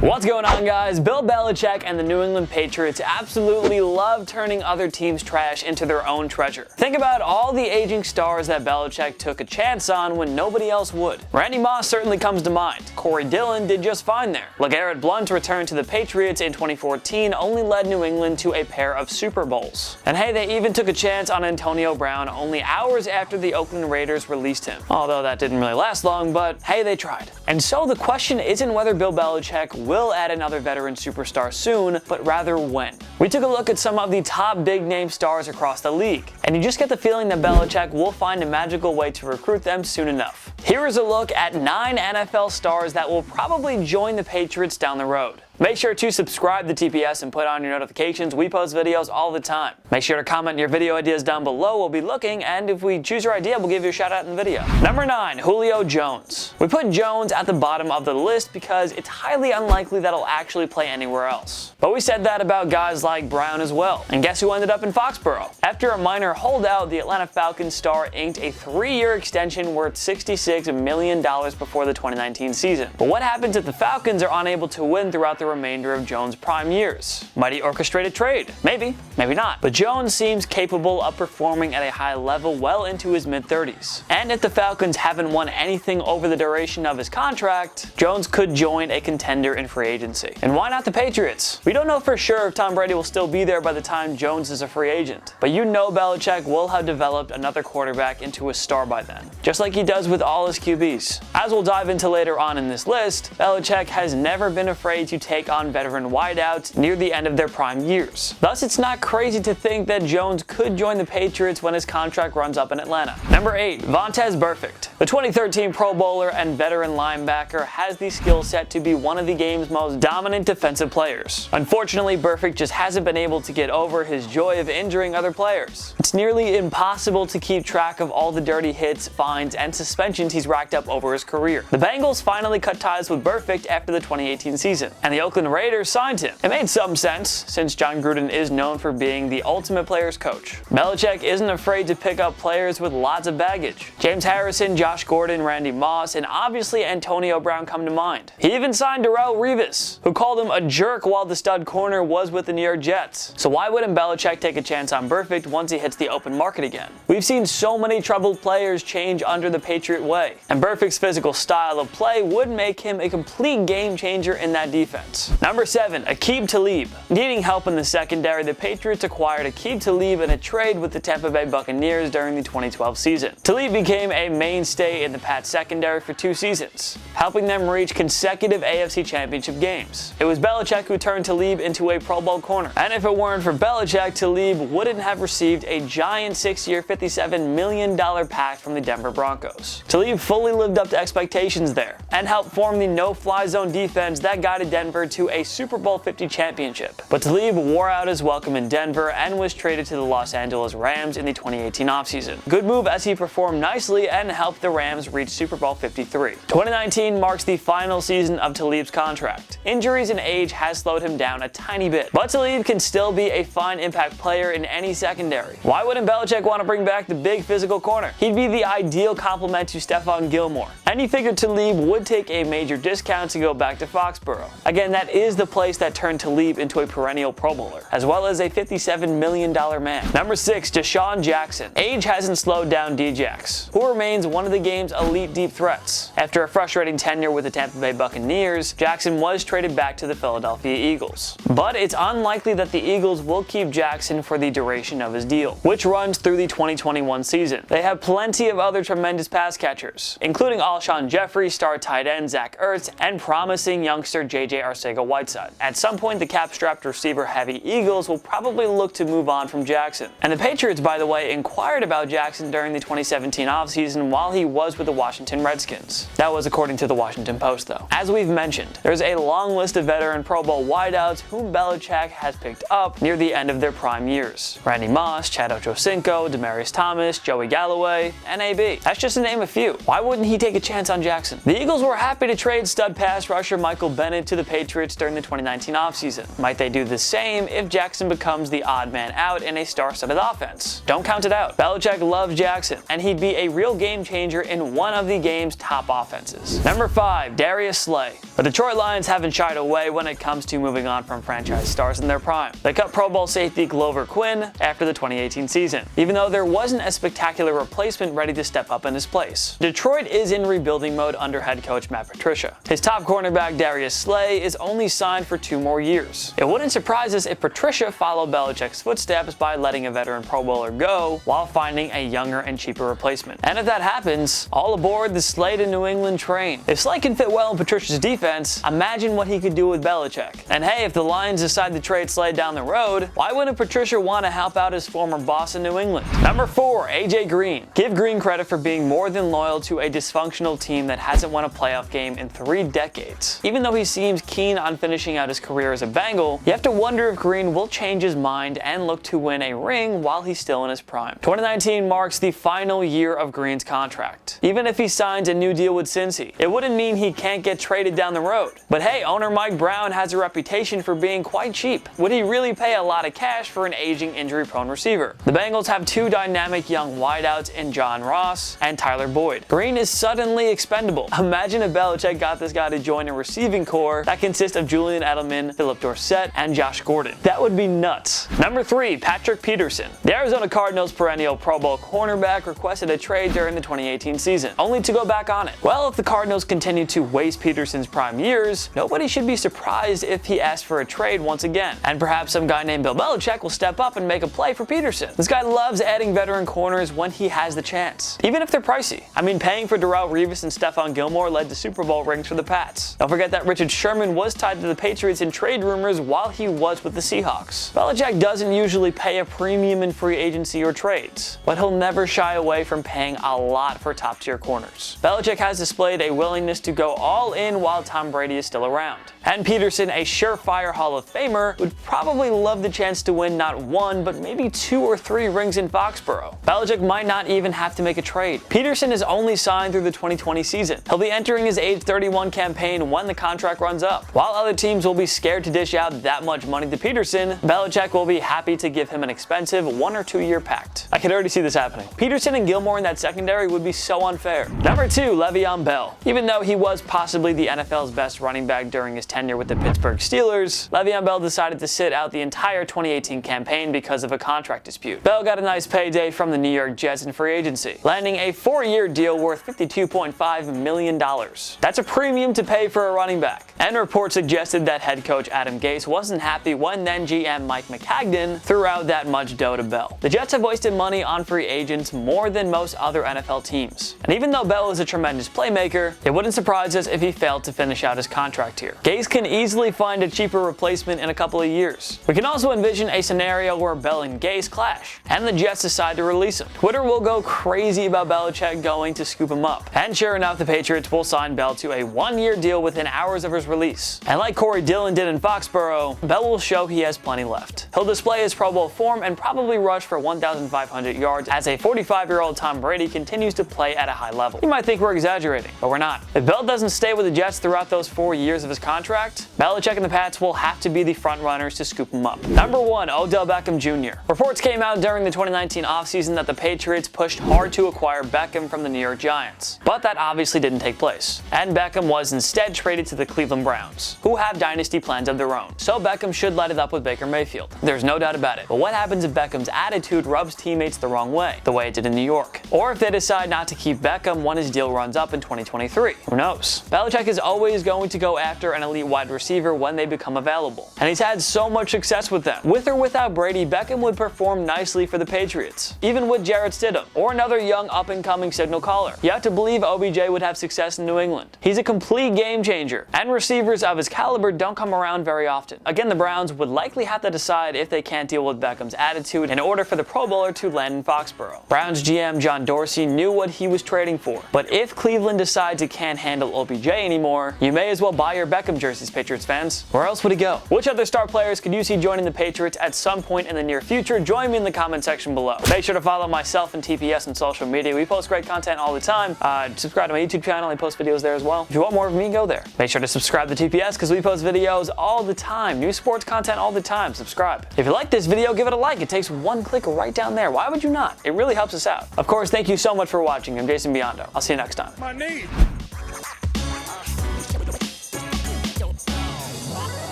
What's going on, guys? Bill Belichick and the New England Patriots absolutely love turning other teams' trash into their own treasure. Think about all the aging stars that Belichick took a chance on when nobody else would. Randy Moss certainly comes to mind. Corey Dillon did just fine there. LeGarrette Blount returned to the Patriots in 2014 only led New England to a pair of Super Bowls. And hey, they even took a chance on Antonio Brown only hours after the Oakland Raiders released him. Although that didn't really last long, but hey, they tried. And so the question isn't whether Bill Belichick will add another veteran superstar soon, but rather when. We took a look at some of the top big name stars across the league, and you just get the feeling that Belichick will find a magical way to recruit them soon enough. Here is a look at 9 NFL stars that will probably join the Patriots down the road. Make sure to subscribe to TPS and put on your notifications. We post videos all the time. Make sure to comment your video ideas down below. We'll be looking, and if we choose your idea, we'll give you a shout out in the video. Number 9, Julio Jones. We put Jones at the bottom of the list because it's highly unlikely that he'll actually play anywhere else. But we said that about guys like Brown as well. And guess who ended up in Foxborough? After a minor holdout, the Atlanta Falcons star inked a 3-year extension worth $66 million before the 2019 season. But what happens if the Falcons are unable to win throughout the remainder of Jones' prime years? Might he orchestrate a trade? Maybe, maybe not. But Jones seems capable of performing at a high level well into his mid-30s. And if the Falcons haven't won anything over the duration of his contract, Jones could join a contender in free agency. And why not the Patriots? We don't know for sure if Tom Brady will still be there by the time Jones is a free agent. But you know Belichick will have developed another quarterback into a star by then, just like he does with all his QBs. As we'll dive into later on in this list, Belichick has never been afraid to take on veteran wideouts near the end of their prime years. Thus, it's not crazy to think that Jones could join the Patriots when his contract runs up in Atlanta. Number 8, Vontaze Burfict. The 2013 Pro Bowler and veteran linebacker has the skill set to be one of the game's most dominant defensive players. Unfortunately, Burfict just hasn't been able to get over his joy of injuring other players. It's nearly impossible to keep track of all the dirty hits, fines, and suspensions he's racked up over his career. The Bengals finally cut ties with Burfict after the 2018 season, and the Oakland Raiders signed him. It made some sense, since John Gruden is known for being the ultimate player's coach. Belichick isn't afraid to pick up players with lots of baggage. James Harrison, Josh Gordon, Randy Moss, and obviously Antonio Brown come to mind. He even signed Darrelle Revis, who called him a jerk while the stud corner was with the New York Jets. So why wouldn't Belichick take a chance on Burfict once he hits the open market again? We've seen so many troubled players change under the Patriot way, and Burfict's physical style of play would make him a complete game changer in that defense. Number 7, Aqib Talib. Needing help in the secondary, the Patriots acquired Aqib Talib in a trade with the Tampa Bay Buccaneers during the 2012 season. Talib became a mainstay in the Pats secondary for 2 seasons, helping them reach consecutive AFC Championship games. It was Belichick who turned Talib into a Pro Bowl corner. And if it weren't for Belichick, Talib wouldn't have received a giant 6-year, $57 million pact from the Denver Broncos. Talib fully lived up to expectations there, and helped form the no-fly zone defense that guided Denver to a Super Bowl 50 championship. But Talib wore out his welcome in Denver and was traded to the Los Angeles Rams in the 2018 offseason. Good move, as he performed nicely and helped the Rams reach Super Bowl 53. 2019 marks the final season of Talib's contract. Injuries and age has slowed him down a tiny bit, but Talib can still be a fine impact player in any secondary. Why wouldn't Belichick want to bring back the big physical corner? He'd be the ideal complement to Stephon Gilmore, and he figured Talib would take a major discount to go back to Foxborough. Again, that is the place that turned Talib into a perennial Pro Bowler, as well as a $57 million man. Number 6, Deshaun Jackson. Age hasn't slowed down D-Jax, who remains one of the game's elite deep threats. After a frustrating tenure with the Tampa Bay Buccaneers, Jackson was traded back to the Philadelphia Eagles. But it's unlikely that the Eagles will keep Jackson for the duration of his deal, which runs through the 2021 season. They have plenty of other tremendous pass catchers, including Alshon Jeffrey, star tight end Zach Ertz, and promising youngster JJ Arcega-Whiteside. At some point, the cap-strapped receiver-heavy Eagles will probably look to move on from Jackson. And the Patriots, by the way, inquired about Jackson during the 2017 offseason while he was with the Washington Redskins. That was according to the Washington Post, though. As we've mentioned, there's a long list of veteran Pro Bowl wideouts whom Belichick has picked up near the end of their prime years. Randy Moss, Chad Ochocinco, Demaryius Thomas, Joey Galloway, and AB. That's just to name a few. Why wouldn't he take a chance on Jackson? The Eagles were happy to trade stud pass rusher Michael Bennett to the Patriots Patriots during the 2019 offseason. Might they do the same if Jackson becomes the odd man out in a star-studded offense? Don't count it out. Belichick loves Jackson, and he'd be a real game changer in one of the game's top offenses. Number 5, Darius Slay. The Detroit Lions haven't shied away when it comes to moving on from franchise stars in their prime. They cut Pro Bowl safety Glover Quinn after the 2018 season, even though there wasn't a spectacular replacement ready to step up in his place. Detroit is in rebuilding mode under head coach Matt Patricia. His top cornerback Darius Slay is only signed for 2 more years. It wouldn't surprise us if Patricia followed Belichick's footsteps by letting a veteran Pro Bowler go while finding a younger and cheaper replacement. And if that happens, all aboard the Slay to New England train. If Slay can fit well in Patricia's defense, imagine what he could do with Belichick. And hey, if the Lions decide to trade Slay down the road, why wouldn't Patricia want to help out his former boss in New England? Number 4, AJ Green. Give Green credit for being more than loyal to a dysfunctional team that hasn't won a playoff game in 3 decades. Even though he seems keen on finishing out his career as a Bengal, you have to wonder if Green will change his mind and look to win a ring while he's still in his prime. 2019 marks the final year of Green's contract. Even if he signs a new deal with Cincy, it wouldn't mean he can't get traded down the road. But hey, owner Mike Brown has a reputation for being quite cheap. Would he really pay a lot of cash for an aging, injury-prone receiver? The Bengals have 2 dynamic young wideouts in John Ross and Tyler Boyd. Green is suddenly expendable. Imagine if Belichick got this guy to join a receiving core that consists of Julian Edelman, Philip Dorsett, and Josh Gordon. That would be nuts. Number 3, Patrick Peterson. The Arizona Cardinals perennial Pro Bowl cornerback requested a trade during the 2018 season, only to go back on it. Well, if the Cardinals continue to waste Peterson's prime years, nobody should be surprised if he asked for a trade once again. And perhaps some guy named Bill Belichick will step up and make a play for Peterson. This guy loves adding veteran corners when he has the chance, even if they're pricey. I mean, paying for Darrelle Revis and Stephon Gilmore led to Super Bowl rings for the Pats. Don't forget that Richard Sherman was tied to the Patriots in trade rumors while he was with the Seahawks. Belichick doesn't usually pay a premium in free agency or trades, but he'll never shy away from paying a lot for top-tier corners. Belichick has displayed a willingness to go all in while Tom Brady is still around. And Peterson, a surefire Hall of Famer, would probably love the chance to win not 1, but maybe 2 or 3 rings in Foxborough. Belichick might not even have to make a trade. Peterson is only signed through the 2020 season. He'll be entering his age 31 campaign when the contract runs up. While other teams will be scared to dish out that much money to Peterson, Belichick will be happy to give him an expensive 1 or 2 year pact. I could already see this happening. Peterson and Gilmore in that secondary would be so unfair. Number 2, LeVeon Bell. Even though he was possibly the NFL's best running back during his tenure with the Pittsburgh Steelers, LeVeon Bell decided to sit out the entire 2018 campaign because of a contract dispute. Bell got a nice payday from the New York Jets in free agency, landing a 4-year deal worth $52.5 million. That's a premium to pay for a running back. And reports suggested that head coach Adam Gase wasn't happy when then GM Mike McCagnon threw out that much dough to Bell. The Jets have wasted money on free agents more than most other NFL teams. And even though Bell is a tremendous playmaker, it wouldn't surprise us if he failed to finish out his contract here. Gase can easily find a cheaper replacement in a couple of years. We can also envision a scenario where Bell and Gase clash, and the Jets decide to release him. Twitter will go crazy about Belichick going to scoop him up. And sure enough, the Patriots will sign Bell to a 1-year deal within hours of his release. And like Corey Dillon did in Foxborough, Bell will show he has plenty left. He'll display his Pro Bowl form and probably rush for 1,500 yards as a 45-year-old Tom Brady continues to play at a high level. You might think we're exaggerating, but we're not. If Bell doesn't stay with the Jets throughout those 4 years of his contract, Belichick and the Pats will have to be the front runners to scoop him up. Number 1, Odell Beckham Jr. Reports came out during the 2019 offseason that the Patriots pushed hard to acquire Beckham from the New York Giants, but that obviously didn't take place, and Beckham was instead traded to the Cleveland Browns, who have dynasty plans of their own, so Beckham should light it up with Baker Mayfield. There's no doubt about it. But what happens if Beckham's attitude rubs teammates the wrong way, the way it did in New York? Or if they decide not to keep Beckham when his deal runs up in 2023? Who knows? Belichick is always going to go after an elite wide receiver when they become available, and he's had so much success with them. With or without Brady, Beckham would perform nicely for the Patriots, even with Jarrett Stidham, or another young up-and-coming signal caller. You have to believe OBJ would have success in New England. He's a complete game changer, and receivers of his caliber don't come around very often. Again, the Browns would likely have to decide if they can't deal with Beckham's attitude in order for the Pro Bowler to land in Foxborough. Browns GM John Dorsey knew what he was trading for, but if Cleveland decides it can't handle OBJ anymore, you may as well buy your Beckham jerseys, Patriots fans. Where else would he go? Which other star players could you see joining the Patriots at some point in the near future? Join me in the comment section below. Make sure to follow myself and TPS on social media. We post great content all the time. Subscribe to my YouTube channel. I post videos there as well. If you want more of me, go there. Make sure to subscribe to TPS Yes, because we post videos all the time. New sports content all the time. Subscribe. If you like this video, give it a like. It takes one click right down there. Why would you not? It really helps us out. Of course, thank you so much for watching. I'm Jason Biondo. I'll see you next time. My knee.